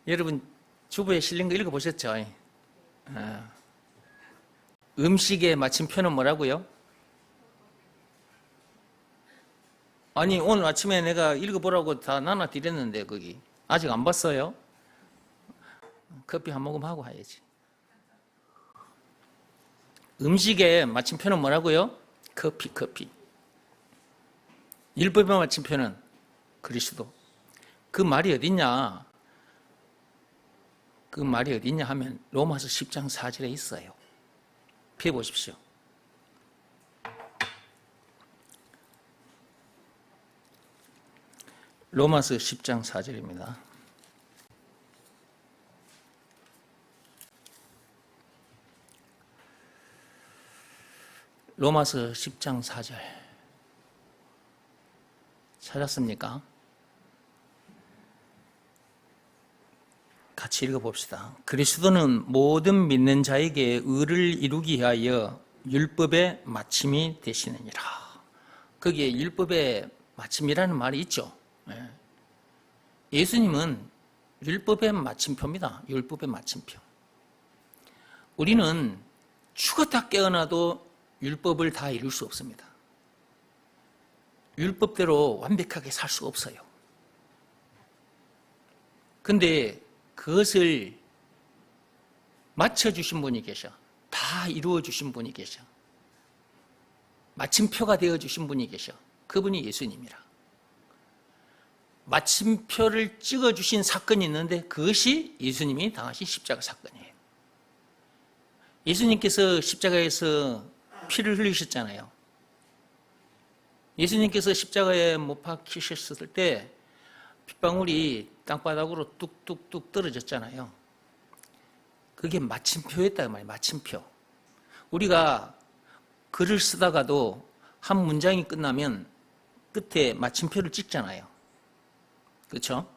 여러분 주부에 실린 거 읽어보셨죠? 음식의 마침표는 뭐라고요? 아니 오늘 아침에 내가 읽어보라고 다 나눠드렸는데 거기 아직 안 봤어요? 커피 한 모금 하고 가야지. 음식의 마침표는 뭐라고요? 커피. 율법의 마침표는 그리스도. 그 말이 어딨냐? 그 말이 어딨냐 하면 로마서 10장 4절에 있어요. 펴보십시오. 로마서 10장 4절입니다. 로마서 10장 4절 찾았습니까? 같이 읽어봅시다. 그리스도는 모든 믿는 자에게 의를 이루기 위하여 율법의 마침이 되시느니라. 거기에 율법의 마침이라는 말이 있죠. 예수님은 율법의 마침표입니다. 율법의 마침표. 우리는 죽었다 깨어나도 율법을 다 이룰 수 없습니다. 율법대로 완벽하게 살 수 없어요. 근데 그것을 맞춰주신 분이 계셔. 다 이루어주신 분이 계셔. 마침표가 되어주신 분이 계셔. 그분이 예수님이라. 마침표를 찍어주신 사건이 있는데 그것이 예수님이 당하신 십자가 사건이에요. 예수님께서 십자가에서 피를 흘리셨잖아요. 예수님께서 십자가에 못 박히셨을 때 핏방울이 땅바닥으로 뚝뚝뚝 떨어졌잖아요. 그게 마침표였다 말이에요. 마침표. 우리가 글을 쓰다가도 한 문장이 끝나면 끝에 마침표를 찍잖아요. 그렇죠?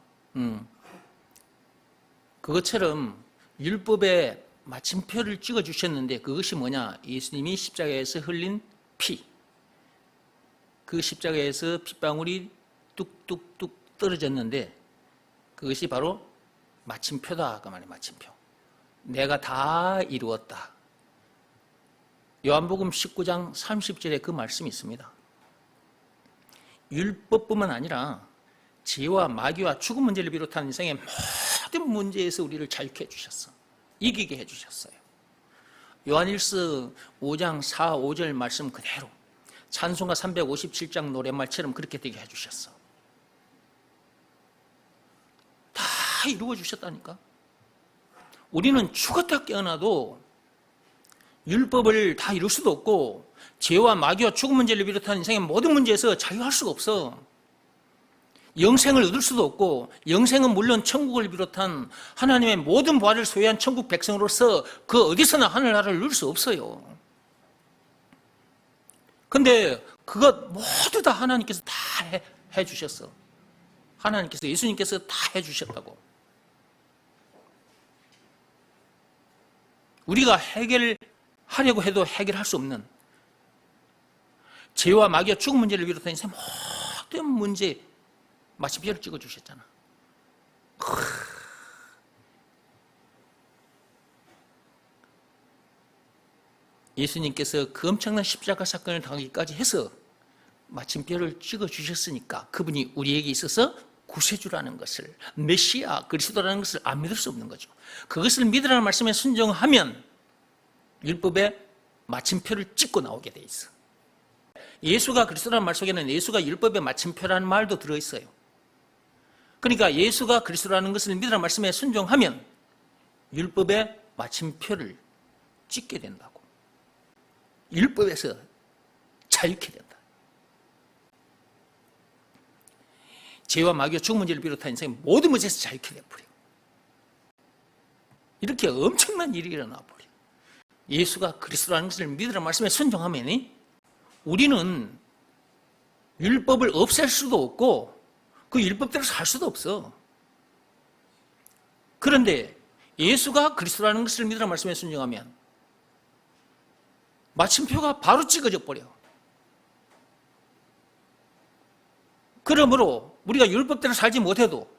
그것처럼 율법에 마침표를 찍어주셨는데 그것이 뭐냐? 예수님이 십자가에서 흘린 피. 그 십자가에서 핏방울이 뚝뚝뚝 떨어졌는데 그것이 바로 마침표다. 그 말이에요. 마침표. 내가 다 이루었다. 요한복음 19장 30절에 그 말씀이 있습니다. 율법뿐만 아니라 죄와 마귀와 죽음 문제를 비롯한 인생의 모든 문제에서 우리를 자유케 해주셨어. 이기게 해주셨어요. 요한일서 5장 4, 5절 말씀 그대로 찬송가 357장 노랫말처럼 그렇게 되게 해주셨어. 다 이루어주셨다니까. 우리는 죽었다 깨어나도 율법을 다 이룰 수도 없고 죄와 마귀와 죽음 문제를 비롯한 인생의 모든 문제에서 자유할 수가 없어. 영생을 얻을 수도 없고 영생은 물론 천국을 비롯한 하나님의 모든 부활을 소유한 천국 백성으로서 그 어디서나 하늘나라를 누릴 수 없어요. 근데 그것 모두 다 하나님께서 다 해주셨어. 하나님께서 예수님께서 다 해주셨다고. 우리가 해결하려고 해도 해결할 수 없는 죄와 마귀와 죽음 문제를 비롯한 인생 모든 문제 마침표를 찍어주셨잖아. 예수님께서 그 엄청난 십자가 사건을 당하기까지 해서 마침표를 찍어주셨으니까 그분이 우리에게 있어서 구세주라는 것을, 메시아 그리스도라는 것을 안 믿을 수 없는 거죠. 그것을 믿으라는 말씀에 순종하면 율법의 마침표를 찍고 나오게 돼 있어. 예수가 그리스도라는 말 속에는 예수가 율법의 마침표라는 말도 들어있어요. 그러니까 예수가 그리스도라는 것을 믿으라는 말씀에 순종하면 율법의 마침표를 찍게 된다고. 율법에서 자유케 된다. 죄와 마귀와 죽음 문제를 비롯한 인생의 모든 문제에서 자유케 돼버려. 이렇게 엄청난 일이 일어나 버려. 예수가 그리스도라는 것을 믿으라는 말씀에 순종하면 우리는 율법을 없앨 수도 없고 그 율법대로 살 수도 없어. 그런데 예수가 그리스도라는 것을 믿으라는 말씀에 순종하면 마침표가 바로 찍어져 버려. 그러므로 우리가 율법대로 살지 못해도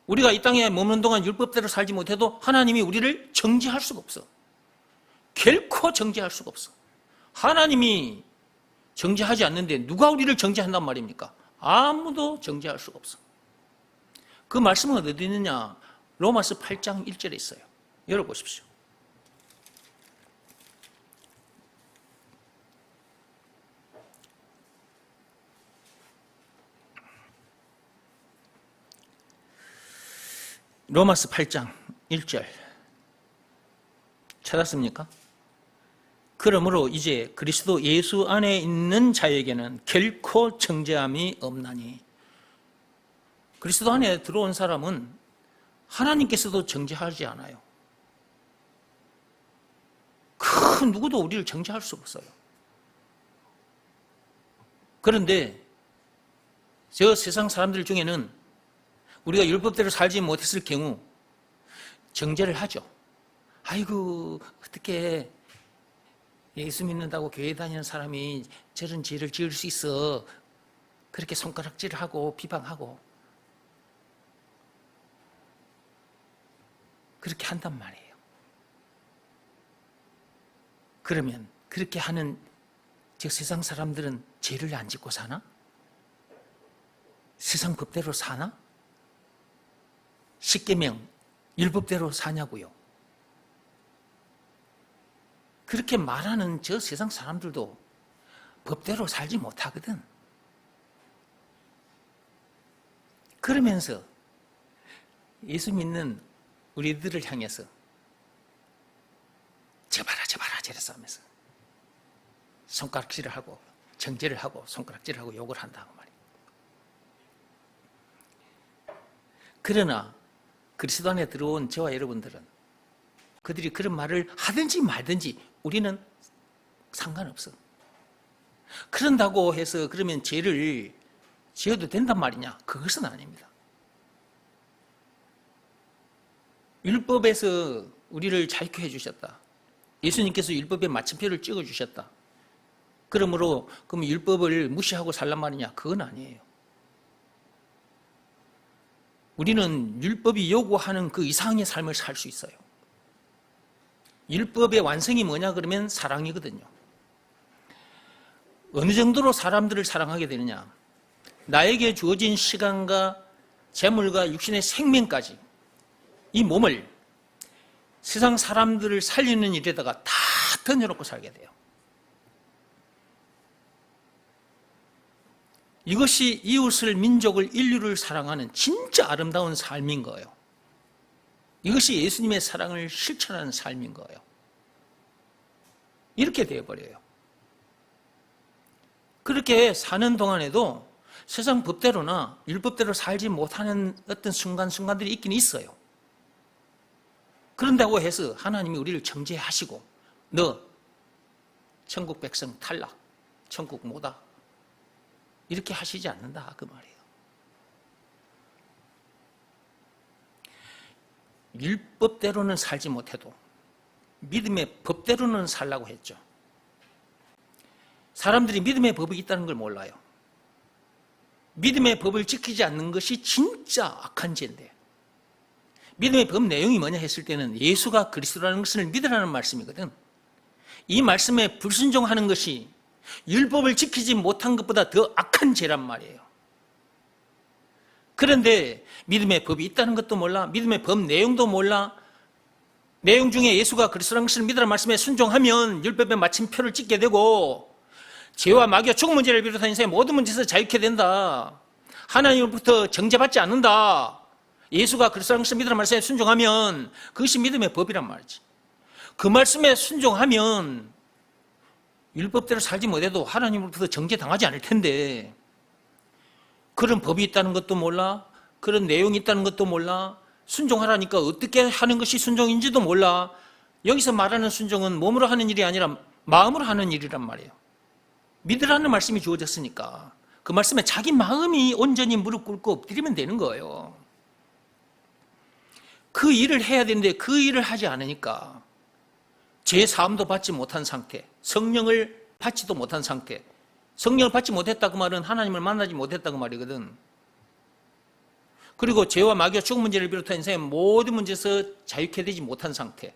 우리가 이 땅에 머무는 동안 율법대로 살지 못해도 하나님이 우리를 정죄할 수가 없어. 결코 정죄할 수가 없어. 하나님이 정죄하지 않는데 누가 우리를 정죄한단 말입니까? 아무도 정죄할 수가 없어. 그 말씀은 어디 있느냐? 로마서 8장 1절에 있어요. 열어보십시오. 로마서 8장 1절 찾았습니까? 그러므로 이제 그리스도 예수 안에 있는 자에게는 결코 정죄함이 없나니. 그리스도 안에 들어온 사람은 하나님께서도 정죄하지 않아요. 그 누구도 우리를 정죄할 수 없어요. 그런데 저 세상 사람들 중에는 우리가 율법대로 살지 못했을 경우 정죄를 하죠. 아이고, 어떻게 예수 믿는다고 교회 다니는 사람이 저런 죄를 지을 수 있어. 그렇게 손가락질하고 비방하고 그렇게 한단 말이에요. 그러면 그렇게 하는 저 세상 사람들은 죄를 안 짓고 사나? 세상 법대로 사나? 십계명 율법대로 사냐고요. 그렇게 말하는 저 세상 사람들도 법대로 살지 못하거든. 그러면서 예수 믿는 우리들을 향해서 저 봐라 저래서 하면서 손가락질을 하고 정죄를 하고 손가락질을 하고 욕을 한다고 말이에요. 그러나 그리스도 안에 들어온 저와 여러분들은 그들이 그런 말을 하든지 말든지 우리는 상관없어. 그런다고 해서 그러면 죄를 지어도 된단 말이냐? 그것은 아닙니다. 율법에서 우리를 자유케 해주셨다. 예수님께서 율법에 마침표를 찍어주셨다. 그러므로 그럼 율법을 무시하고 살란 말이냐? 그건 아니에요. 우리는 율법이 요구하는 그 이상의 삶을 살 수 있어요. 율법의 완성이 뭐냐 그러면 사랑이거든요. 어느 정도로 사람들을 사랑하게 되느냐? 나에게 주어진 시간과 재물과 육신의 생명까지 이 몸을 세상 사람들을 살리는 일에다가 다 던져놓고 살게 돼요. 이것이 이웃을, 민족을, 인류를 사랑하는 진짜 아름다운 삶인 거예요. 이것이 예수님의 사랑을 실천하는 삶인 거예요. 이렇게 되어버려요. 그렇게 사는 동안에도 세상 법대로나 율법대로 살지 못하는 어떤 순간순간들이 있긴 있어요. 그런다고 해서 하나님이 우리를 정죄하시고 너 천국 백성 탈락, 천국 못와 이렇게 하시지 않는다 그 말이에요. 율법대로는 살지 못해도 믿음의 법대로는 살라고 했죠. 사람들이 믿음의 법이 있다는 걸 몰라요. 믿음의 법을 지키지 않는 것이 진짜 악한 죄인데, 믿음의 법 내용이 뭐냐 했을 때는 예수가 그리스도라는 것을 믿으라는 말씀이거든. 이 말씀에 불순종하는 것이 율법을 지키지 못한 것보다 더 악한 죄란 말이에요. 그런데 믿음의 법이 있다는 것도 몰라, 믿음의 법 내용도 몰라, 내용 중에 예수가 그리스도라는 것을 믿으라는 말씀에 순종하면 율법의 마침표를 찍게 되고 죄와 마귀와 죽은 문제를 비롯한 인생의 모든 문제에서 자유케 된다. 하나님으로부터 정죄받지 않는다. 예수가 그리스도라는 것을 믿으라는 말씀에 순종하면 그것이 믿음의 법이란 말이지. 그 말씀에 순종하면 율법대로 살지 못해도 하나님으로부터 정죄당하지 않을 텐데, 그런 법이 있다는 것도 몰라, 그런 내용이 있다는 것도 몰라, 순종하라니까 어떻게 하는 것이 순종인지도 몰라. 여기서 말하는 순종은 몸으로 하는 일이 아니라 마음으로 하는 일이란 말이에요. 믿으라는 말씀이 주어졌으니까 그 말씀에 자기 마음이 온전히 무릎 꿇고 엎드리면 되는 거예요. 그 일을 해야 되는데 그 일을 하지 않으니까 죄 사함도 받지 못한 상태, 성령을 받지도 못한 상태. 성령을 받지 못했다 그 말은 하나님을 만나지 못했다 그 말이거든. 그리고 죄와 마귀와 죽음 문제를 비롯한 인생의 모든 문제에서 자유케 되지 못한 상태.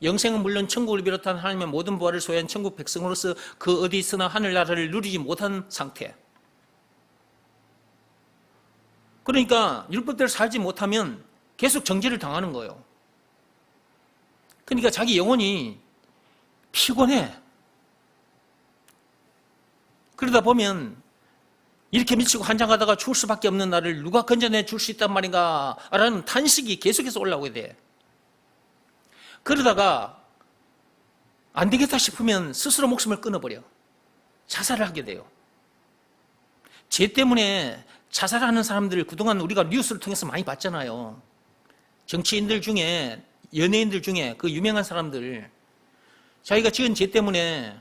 영생은 물론 천국을 비롯한 하나님의 모든 부활을 소유한 천국 백성으로서 그 어디 있으나 하늘나라를 누리지 못한 상태. 그러니까 율법대로 살지 못하면 계속 정죄를 당하는 거예요. 그러니까 자기 영혼이 피곤해. 그러다 보면 이렇게 미치고 환장하다가 죽을 수밖에 없는 나를 누가 건져내 줄 수 있단 말인가 라는 탄식이 계속해서 올라오게 돼. 그러다가 안 되겠다 싶으면 스스로 목숨을 끊어버려. 자살을 하게 돼요. 죄 때문에 자살하는 사람들 그동안 우리가 뉴스를 통해서 많이 봤잖아요. 정치인들 중에, 연예인들 중에 그 유명한 사람들, 자기가 지은 죄 때문에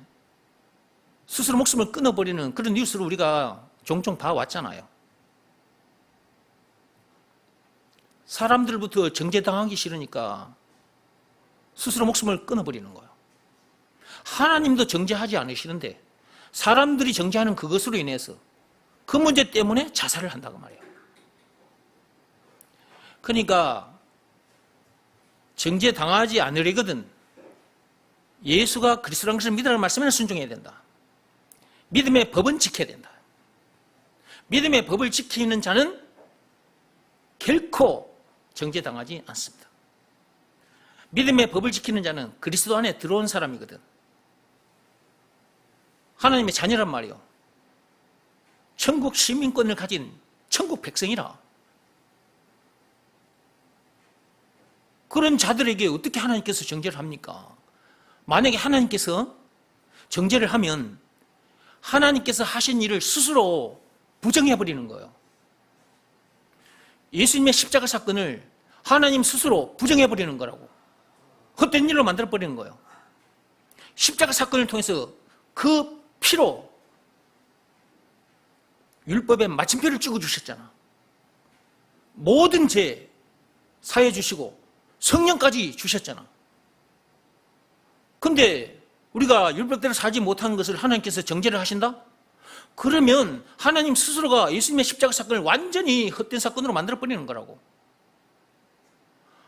스스로 목숨을 끊어버리는 그런 뉴스를 우리가 종종 봐왔잖아요. 사람들부터 정죄당하기 싫으니까 스스로 목숨을 끊어버리는 거예요. 하나님도 정죄하지 않으시는데 사람들이 정죄하는 그것으로 인해서 그 문제 때문에 자살을 한다고 말이에요. 그러니까 정죄당하지 않으려거든 예수가 그리스도라는 것을 믿으라는 말씀에 순종해야 된다. 믿음의 법은 지켜야 된다. 믿음의 법을 지키는 자는 결코 정죄당하지 않습니다. 믿음의 법을 지키는 자는 그리스도 안에 들어온 사람이거든. 하나님의 자녀란 말이에요. 천국 시민권을 가진 천국 백성이라. 그런 자들에게 어떻게 하나님께서 정죄를 합니까? 만약에 하나님께서 정죄를 하면 하나님께서 하신 일을 스스로 부정해버리는 거예요. 예수님의 십자가 사건을 하나님 스스로 부정해버리는 거라고. 헛된 일로 만들어버리는 거예요. 십자가 사건을 통해서 그 피로 율법에 마침표를 찍어주셨잖아. 모든 죄 사해 주시고 성령까지 주셨잖아. 근데 우리가 율법대로 살지 못한 것을 하나님께서 정죄를 하신다? 그러면 하나님 스스로가 예수님의 십자가 사건을 완전히 헛된 사건으로 만들어버리는 거라고.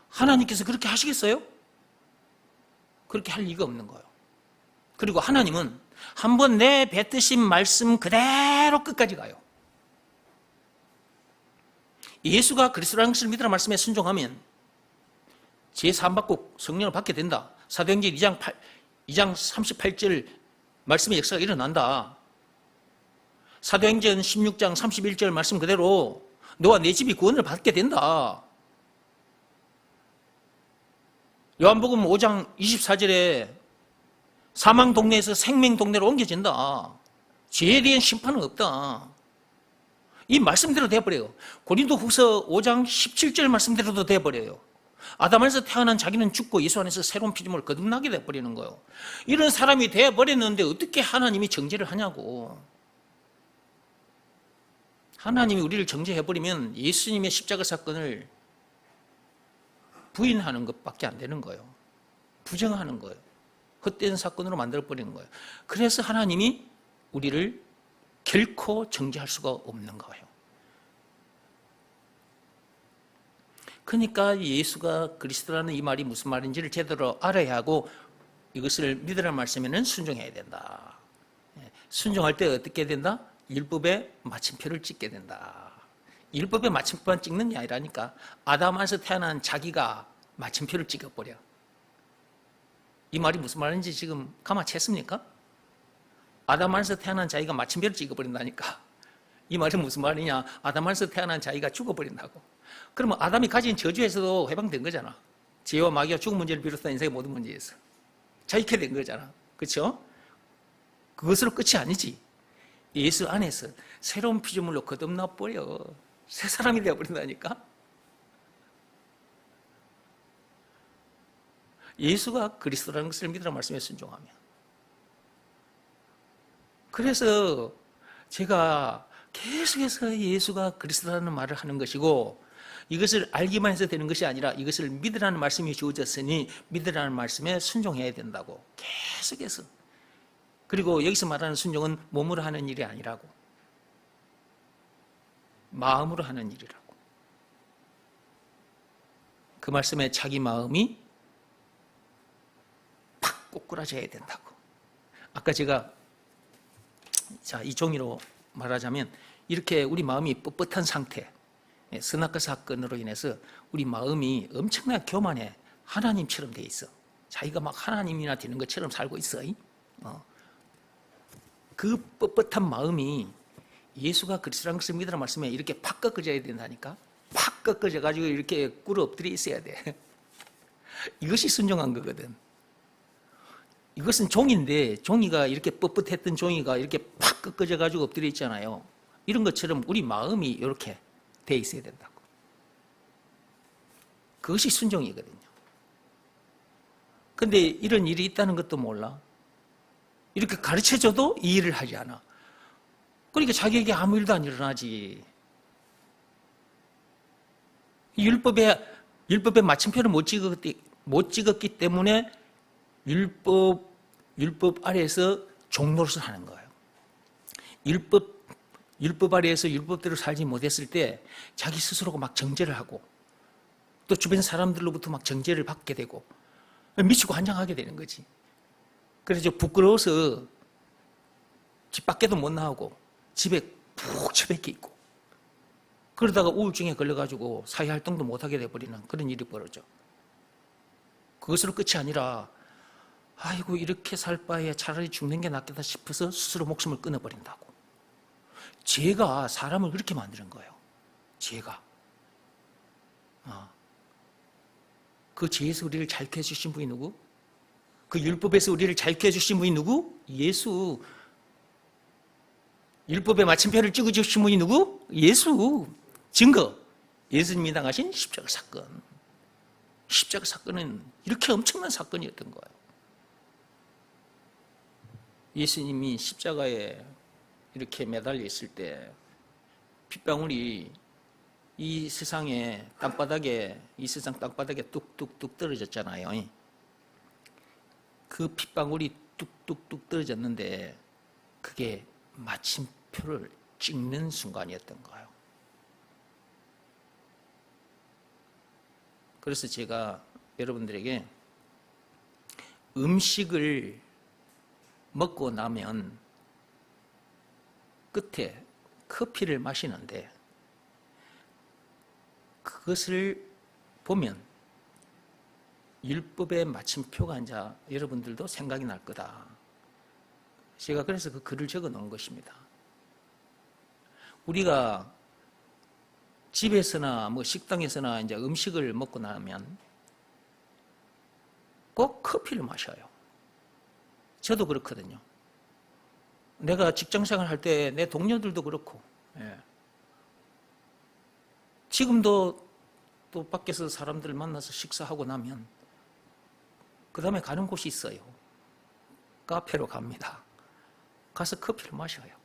하나님께서 그렇게 하시겠어요? 그렇게 할 리가 없는 거예요. 그리고 하나님은 한번 내뱉으신 말씀 그대로 끝까지 가요. 예수가 그리스도라는 것을 믿으라 말씀에 순종하면 죄 사함받고 성령을 받게 된다. 사도행전 2장 38절 말씀의 역사가 일어난다. 사도행전 16장 31절 말씀 그대로 너와 내 집이 구원을 받게 된다. 요한복음 5장 24절에 사망 동네에서 생명 동네로 옮겨진다. 죄에 대한 심판은 없다. 이 말씀대로 돼버려요. 고린도후서 5장 17절 말씀대로도 돼버려요. 아담 안에서 태어난 자기는 죽고 예수 안에서 새로운 피조물 거듭나게 돼버리는 거예요. 이런 사람이 돼버렸는데 어떻게 하나님이 정죄를 하냐고. 하나님이 우리를 정죄해버리면 예수님의 십자가 사건을 부인하는 것밖에 안 되는 거예요. 부정하는 거예요. 헛된 사건으로 만들어버리는 거예요. 그래서 하나님이 우리를 결코 정죄할 수가 없는 거예요. 그러니까 예수가 그리스도라는 이 말이 무슨 말인지를 제대로 알아야 하고 이것을 믿으라는 말씀에는 순종해야 된다. 순종할 때 어떻게 된다? 율법에 마침표를 찍게 된다. 율법에 마침표만 찍는 게 아니라니까 아담 안에서 태어난 자기가 마침표를 찍어버려. 이 말이 무슨 말인지 지금 가마챘습니까? 아담 안에서 태어난 자기가 마침표를 찍어버린다니까. 이 말이 무슨 말이냐? 아담 안에서 태어난 자기가 죽어버린다고. 그러면 아담이 가진 저주에서도 해방된 거잖아. 죄와 마귀와 죽음 문제를 비롯한 인생의 모든 문제에서 자유케 된 거잖아. 그렇죠? 그것으로 끝이 아니지. 예수 안에서 새로운 피조물로 거듭나 버려. 새 사람이 되어버린다니까. 예수가 그리스도라는 것을 믿으라는 말씀에 순종하면. 그래서 제가 계속해서 예수가 그리스도라는 말을 하는 것이고 이것을 알기만 해서 되는 것이 아니라 이것을 믿으라는 말씀이 주어졌으니 믿으라는 말씀에 순종해야 된다고 계속해서. 그리고 여기서 말하는 순종은 몸으로 하는 일이 아니라고. 마음으로 하는 일이라고. 그 말씀에 자기 마음이 팍 꼬꾸라져야 된다고. 아까 제가 이 종이로 말하자면 이렇게 우리 마음이 뻣뻣한 상태, 스나크 사건으로 인해서 우리 마음이 엄청나게 교만해. 하나님처럼 돼 있어. 자기가 막 하나님이나 되는 것처럼 살고 있어. 그 뻣뻣한 마음이 예수가 그리스도라는 것을 믿으라는 말씀에 이렇게 팍 꺾어져야 된다니까. 팍 꺾어져 가지고 이렇게 꿇어 엎드려 있어야 돼. 이것이 순종한 거거든. 이것은 종인데, 종이가 이렇게 뻣뻣했던 종이가 이렇게 팍 꺾어져 가지고 엎드려 있잖아요. 이런 것처럼 우리 마음이 이렇게 돼 있어야 된다고. 그것이 순종이거든요. 근데 이런 일이 있다는 것도 몰라. 이렇게 가르쳐줘도 이 일을 하지 않아. 그러니까 자기에게 아무 일도 안 일어나지. 율법에 마침표를 못 찍었기 때문에 율법 아래에서 종노릇을 하는 거예요. 율법 아래에서 율법대로 살지 못했을 때 자기 스스로가 막 정죄를 하고 또 주변 사람들로부터 막 정죄를 받게 되고 미치고 환장하게 되는 거지. 그래서 부끄러워서 집 밖에도 못 나오고 집에 푹 처박혀 있고 그러다가 우울증에 걸려가지고 사회활동도 못하게 돼버리는 그런 일이 벌어져. 그것으로 끝이 아니라 아이고 이렇게 살 바에 차라리 죽는 게 낫겠다 싶어서 스스로 목숨을 끊어버린다고. 죄가 사람을 그렇게 만드는 거예요. 죄가. 그 죄에서 우리를 자유케 해주신 분이 누구? 그 율법에서 우리를 자유케 해주신 분이 누구? 예수. 율법의 마침표를 찍어주신 분이 누구? 예수. 증거. 예수님이 당하신 십자가 사건. 십자가 사건은 이렇게 엄청난 사건이었던 거예요. 예수님이 십자가에 이렇게 매달려 있을 때 핏방울이 이 세상 땅바닥에 뚝뚝뚝 떨어졌잖아요. 그 핏방울이 뚝뚝뚝 떨어졌는데 그게 마침표를 찍는 순간이었던 거예요. 그래서 제가 여러분들에게 음식을 먹고 나면 끝에 커피를 마시는데 그것을 보면 율법의 마침표가 이제 여러분들도 생각이 날 거다. 제가 그래서 그 글을 적어 놓은 것입니다. 우리가 집에서나 식당에서나 이제 음식을 먹고 나면 꼭 커피를 마셔요. 저도 그렇거든요. 내가 직장생활 할 때 내 동료들도 그렇고, 지금도 또 밖에서 사람들 만나서 식사하고 나면 그 다음에 가는 곳이 있어요. 카페로 갑니다. 가서 커피를 마셔요.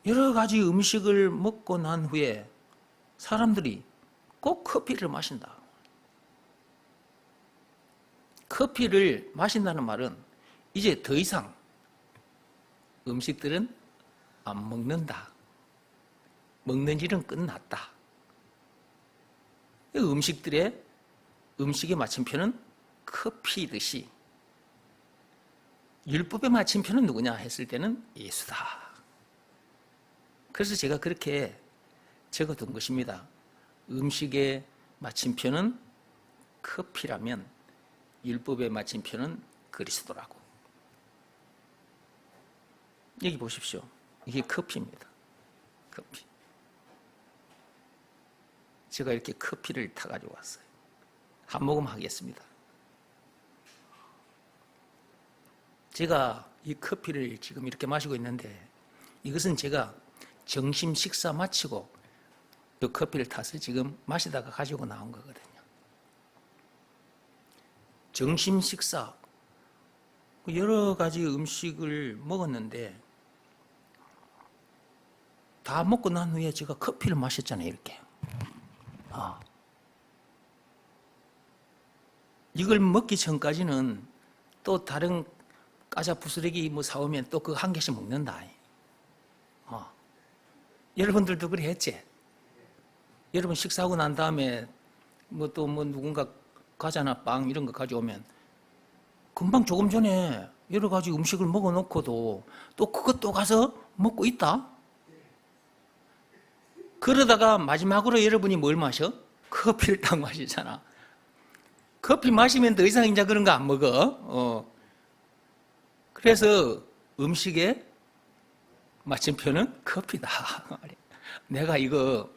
여러 가지 음식을 먹고 난 후에 사람들이 꼭 커피를 마신다. 커피를 마신다는 말은 이제 더 이상 음식들은 안 먹는다. 먹는 일은 끝났다. 음식의 마침표는 커피듯이 율법의 마침표는 누구냐 했을 때는 예수다. 그래서 제가 그렇게 적어둔 것입니다. 음식의 마침표는 커피라면 율법의 마침표는 그리스도라고. 여기 보십시오. 이게 커피입니다. 커피. 제가 이렇게 커피를 타가지고 왔어요. 한 모금 하겠습니다. 제가 이 커피를 지금 이렇게 마시고 있는데 이것은 제가 점심 식사 마치고 이 커피를 타서 지금 마시다가 가지고 나온 거거든요. 점심 식사 여러 가지 음식을 먹었는데 다 먹고 난 후에 제가 커피를 마셨잖아요. 이렇게. 이걸 먹기 전까지는 또 다른 과자 부스러기 사오면 또 그 한 개씩 먹는다. 여러분들도 그래 했지? 여러분 식사하고 난 다음에 뭐 또 뭐 누군가 과자나 빵 이런 거 가져오면 금방 조금 전에 여러 가지 음식을 먹어놓고도 또 그것도 가서 먹고 있다? 그러다가 마지막으로 여러분이 뭘 마셔? 커피를 딱 마시잖아. 커피 마시면 더 이상 이제 그런 거 안 먹어. 그래서 음식의 마침표는 커피다. 내가 이거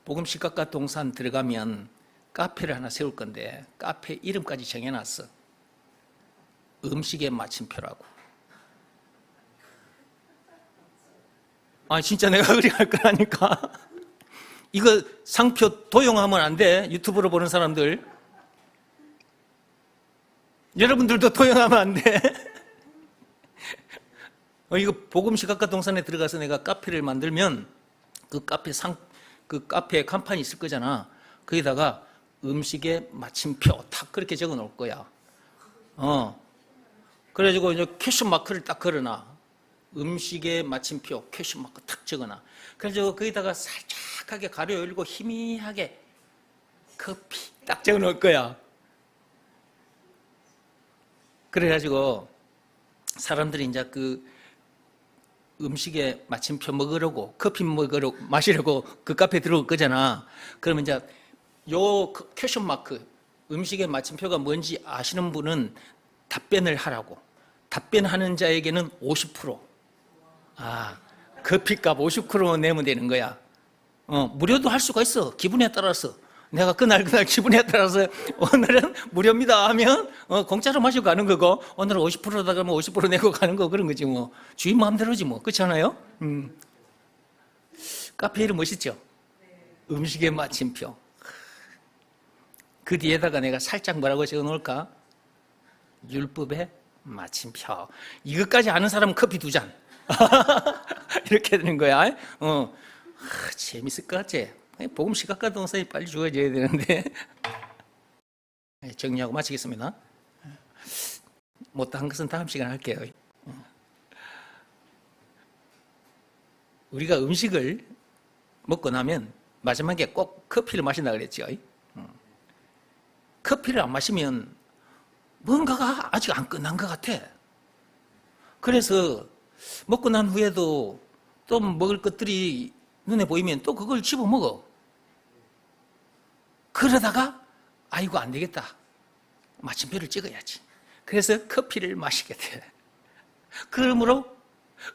복음식각과 동산 들어가면 카페를 하나 세울 건데 카페 이름까지 정해놨어. 음식의 마침표라고. 아 진짜 내가 그리 할 거라니까. 이거 상표 도용하면 안 돼. 유튜브로 보는 사람들. 여러분들도 도용하면 안 돼. 이거 복음식각과 동산에 들어가서 내가 카페를 만들면 그 카페에 간판이 있을 거잖아. 거기다가 음식의 마침표 딱 그렇게 적어 놓을 거야. 그래가지고 이제 퀘션 마크를 딱 걸어놔. 음식의 마침표 퀘션 마크 탁 적어놔. 그래가지고 거기다가 살짝하게 가로 열고 희미하게 커피 딱 적어 놓을 거야. 그래가지고 사람들이 이제 그 음식의 마침표 먹으려고 커피 마시려고 그 카페에 들어올 거잖아. 그러면 이제 요 퀘션 마크 음식의 마침표가 뭔지 아시는 분은 답변을 하라고. 답변하는 자에게는 50%. 커피값 50% 내면 되는 거야. 무료도 할 수가 있어. 기분에 따라서. 내가 그날 기분에 따라서 오늘은 무료입니다 하면 공짜로 마시고 가는 거고, 오늘은 50%다 그러면 50% 내고 가는 거, 그런 거지 뭐. 주인 마음대로지 뭐. 그렇지 않아요? 카페 이름 멋있죠? 음식의 마침표. 그 뒤에다가 내가 살짝 뭐라고 적어 놓을까? 율법의 마침표. 이것까지 아는 사람은 커피 2잔. 이렇게 되는 거야. 재밌을 것 같지? 복음식각과 동산이 빨리 주어져야 되는데. 정리하고 마치겠습니다. 못한 것은 다음 시간에 할게요. 우리가 음식을 먹고 나면 마지막에 꼭 커피를 마신다 그랬죠. 커피를 안 마시면 뭔가가 아직 안 끝난 것 같아. 그래서 먹고 난 후에도 또 먹을 것들이 눈에 보이면 또 그걸 집어 먹어. 그러다가 아이고 안 되겠다. 마침표를 찍어야지. 그래서 커피를 마시게 돼. 그러므로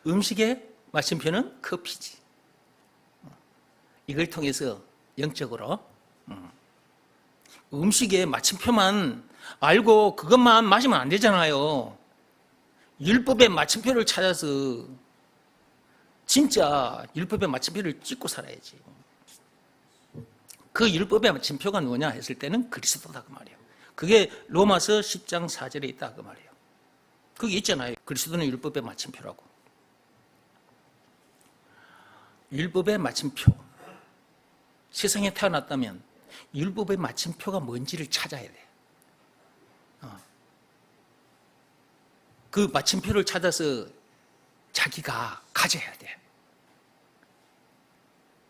음식의 마침표는 커피지. 이걸 통해서 영적으로 음식의 마침표만 알고 그것만 마시면 안 되잖아요. 율법의 마침표를 찾아서 진짜 율법의 마침표를 찍고 살아야지. 그 율법의 마침표가 뭐냐 했을 때는 그리스도다 그 말이에요. 그게 로마서 10장 4절에 있다 그 말이에요. 그게 있잖아요. 그리스도는 율법의 마침표라고. 율법의 마침표. 세상에 태어났다면 율법의 마침표가 뭔지를 찾아야 돼. 그 마침표를 찾아서 자기가 가져야 돼.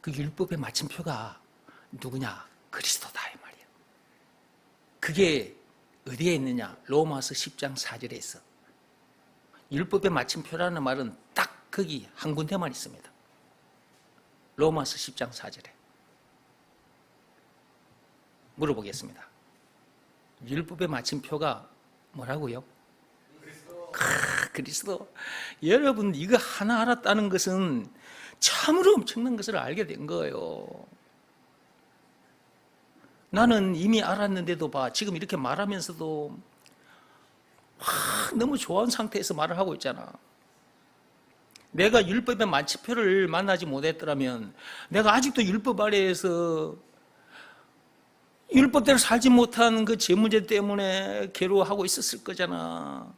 그 율법의 마침표가 누구냐? 그리스도다 이 말이야. 그게 어디에 있느냐? 로마서 10장 4절에 있어. 율법의 마침표라는 말은 딱 거기 한 군데만 있습니다. 로마서 10장 4절에. 물어보겠습니다. 율법의 마침표가 뭐라고요? 그리스도. 여러분 이거 하나 알았다는 것은 참으로 엄청난 것을 알게 된 거예요. 나는 이미 알았는데도 지금 이렇게 말하면서도 너무 좋아하는 상태에서 말을 하고 있잖아. 내가 율법의 마침표를 만나지 못했더라면 내가 아직도 율법 아래에서 율법대로 살지 못한 그 죄 문제 때문에 괴로워하고 있었을 거잖아.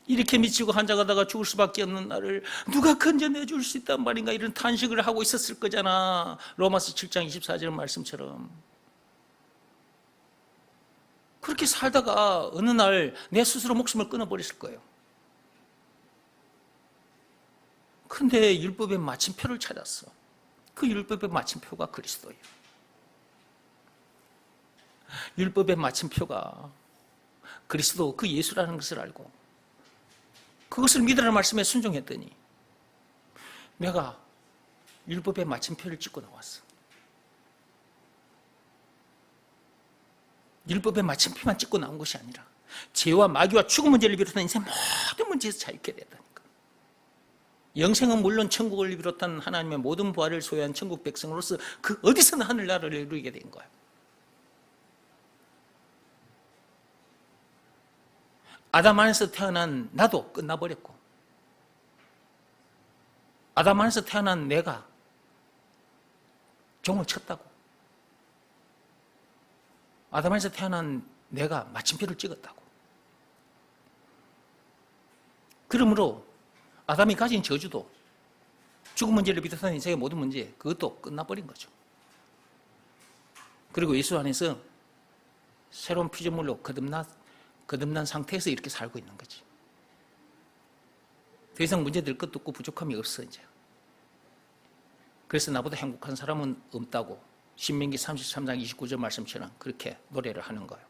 이렇게 미치고 한장하다가 죽을 수밖에 없는 나를 누가 건져내 줄 수 있단 말인가, 이런 탄식을 하고 있었을 거잖아. 로마서 7장 24절 말씀처럼. 그렇게 살다가 어느 날 내 스스로 목숨을 끊어버렸을 거예요. 그런데 율법의 마침표를 찾았어. 그 율법의 마침표가 그리스도예요. 율법의 마침표가 그리스도, 그 예수라는 것을 알고 그것을 믿으라는 말씀에 순종했더니 내가 율법의 마침표를 찍고 나왔어. 율법의 마침표만 찍고 나온 것이 아니라 죄와 마귀와 죽음 문제를 비롯한 인생 모든 문제에서 자유케 되다니까. 영생은 물론 천국을 비롯한 하나님의 모든 부활을 소유한 천국 백성으로서 그 어디서나 하늘나라를 이루게 된 거야. 아담 안에서 태어난 나도 끝나버렸고, 아담 안에서 태어난 내가 종을 쳤다고, 아담 안에서 태어난 내가 마침표를 찍었다고. 그러므로 아담이 가진 저주도, 죽음 문제를 비롯한 인생의 모든 문제, 그것도 끝나버린 거죠. 그리고 예수 안에서 새로운 피조물로 거듭난 상태에서 이렇게 살고 있는 거지. 더 이상 문제될 것도 없고 부족함이 없어 이제. 그래서 나보다 행복한 사람은 없다고 신명기 33장 29절 말씀처럼 그렇게 노래를 하는 거예요.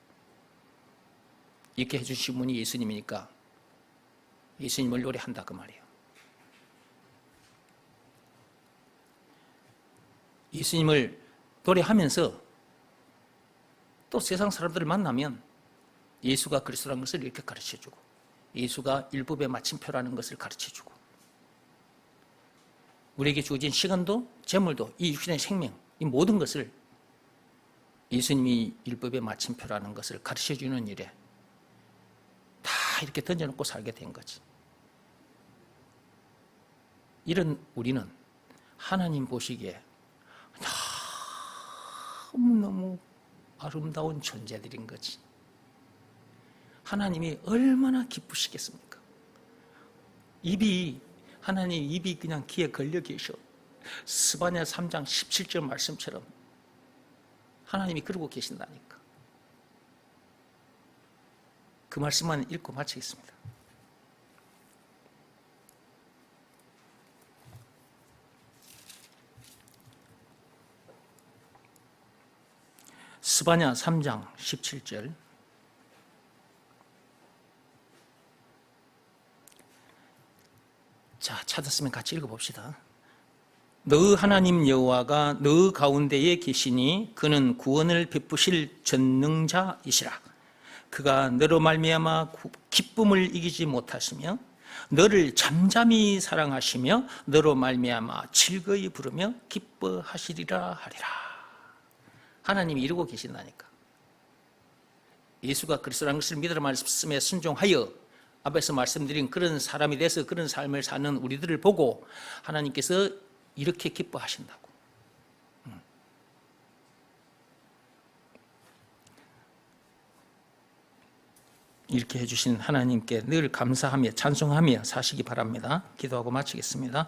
이렇게 해주신 분이 예수님이니까 예수님을 노래한다 그 말이에요. 예수님을 노래하면서 또 세상 사람들을 만나면 예수가 그리스도라는 것을 이렇게 가르쳐주고, 예수가 율법의 마침표라는 것을 가르쳐주고, 우리에게 주어진 시간도 재물도 이 육신의 생명, 이 모든 것을 예수님이 율법의 마침표라는 것을 가르쳐주는 일에 다 이렇게 던져놓고 살게 된 거지. 이런 우리는 하나님 보시기에 너무너무 아름다운 존재들인 거지. 하나님이 얼마나 기쁘시겠습니까? 하나님 입이 그냥 귀에 걸려 계셔. 스바냐 3장 17절 말씀처럼 하나님이 그러고 계신다니까. 그 말씀만 읽고 마치겠습니다. 스바냐 3장 17절. 자, 찾았으면 같이 읽어봅시다. 너 하나님 여호와가 너 가운데에 계시니 그는 구원을 베푸실 전능자이시라. 그가 너로 말미암아 기쁨을 이기지 못하시며 너를 잠잠히 사랑하시며 너로 말미암아 즐거이 부르며 기뻐하시리라 하리라. 하나님이 이루고 계신다니까. 예수가 그리스도라는 것을 믿으라 말씀에 순종하여 앞에서 말씀드린 그런 사람이 돼서 그런 삶을 사는 우리들을 보고 하나님께서 이렇게 기뻐하신다고. 이렇게 해주신 하나님께 늘 감사하며 찬송하며 사시기 바랍니다. 기도하고 마치겠습니다.